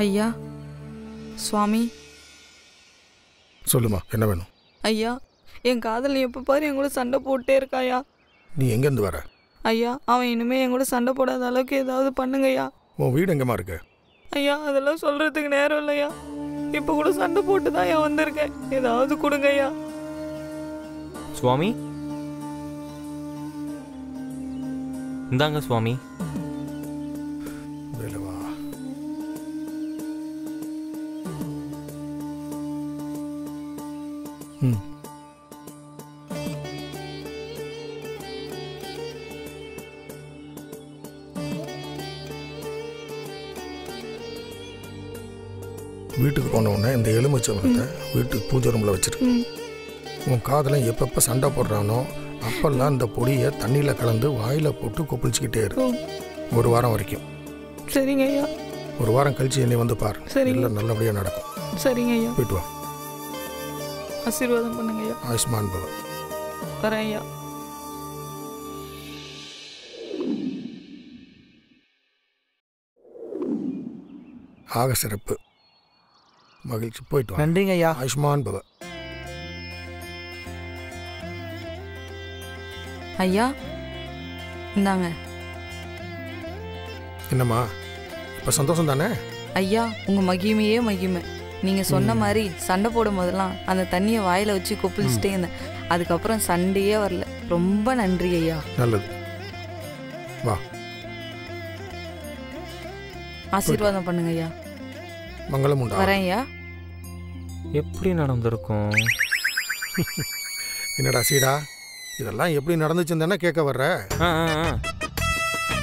ஐயா சுவாமி சொல்லுமா, என்ன வேணும்? ஐயா என் காதல் எப்போ பாரு என் கூட சண்டை போட்டே இருக்காயா. நீ எங்கேருந்து வர? ஐயா அவன் இனிமே என் கூட சண்டை போடாத அளவுக்கு ஏதாவது பண்ணுங்கய்யா. உன் வீடு எங்கேம்மா இருக்கு? ஐயா அதெல்லாம் சொல்றதுக்கு நேரம் இல்லையா. இப்போ கூட சண்டை போட்டு தான் ஏன் வந்திருக்கேன். ஏதாவது கொடுங்க ஐயா. சுவாமி இந்தாங்க சுவாமி. வேலவா, வீட்டுக்கு போன உடனே இந்த எலுமிச்சம்பழத்தை வீட்டுக்கு பூஜை ரூமில் வச்சிரு. உன் காதலை எப்பப்போ சண்டை போடுறானோ அப்பெல்லாம் இந்த பொடியை தண்ணியில் கலந்து வாயில் போட்டு கொப்பளிச்சுக்கிட்டே இரு, ஒரு வாரம் வரைக்கும். சரிங்க ஐயா. ஒரு வாரம் கழிச்சு என்னை வந்து பாரு. இல்லை நல்லபடியாக நடக்கும். சரிங்க ஐயா. போயிட்டு வா. ஆசீர்வாதம் பண்ணுங்க ஐயா. ஆயுஷ்மான் பவ. வரேன் ஐயா. ஆக சிறப்பு. மகிழ்ச்சி. போயிட்டு வா. நன்றிங்க ஐயா. ஆயுஷ்மான் பவ. ஐயா இந்தாங்க. என்னம்மா இப்போ சந்தோஷம் தானே? ஐயா உங்க மகிமையே மகிமை. நீங்க சொன்ன மாதிரி சண்டை போடும் போதெல்லாம் அந்த தண்ணியை வாயில வச்சு கொப்பளிச்சுட்டே இருந்தேன். அதுக்கப்புறம் சண்டையே வரல. ரொம்ப நன்றி ஐயா. நல்லது. வா. ஆசீர்வாதம் பண்ணுங்க ஐயா. மங்களம் உண்டா. வரேன் ஐயா. எப்படி நடந்திருக்கும்? என்னடா சீடா, இதெல்லாம் எப்படி நடந்துச்சுன்னு தானே கேட்க வர்ற?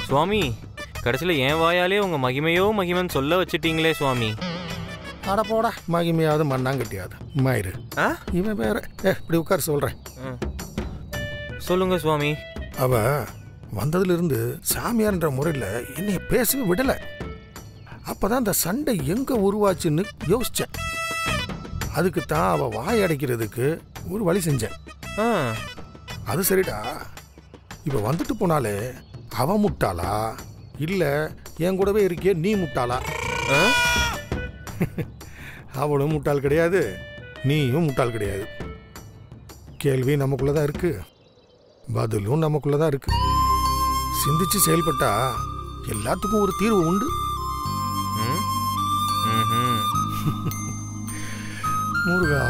சுவாமி கடைசியில் என் வாயாலே உங்கள் மகிமையோ மகிமைன்னு சொல்ல வச்சுட்டீங்களே சுவாமி. அட போடா, மகிமையாவது மண்ணாங்கட்டியாது. மாயிரு. இவன் வேற. இப்படி உட்கார் சொல்கிறேன். சொல்லுங்க சுவாமி. அவ வந்ததுலேருந்து சாமியார்ன்ற முறையில் என்னை பேசவே விடலை. அப்போ தான் அந்த சண்டை எங்கே உருவாச்சுன்னு யோசித்தேன். அதுக்கு தான் அவள் வாய் அடைக்கிறதுக்கு ஒரு வழி செஞ்சேன். அது சரிடா. இப்போ வந்துட்டு போனாலே அவ முட்டாளா இல்லை என் கூடவே இருக்கே நீ முட்டாளா? அவளும் முட்டாள் கிடையாது, நீயும் முட்டாள் கிடையாது. கேள்வி நமக்குள்ளே தான் இருக்கு, பதிலும் நமக்குள்ளே தான் இருக்கு. சிந்திச்சு செயல்பட்டா எல்லாத்துக்கும் ஒரு தீர்வு உண்டு. முருகா.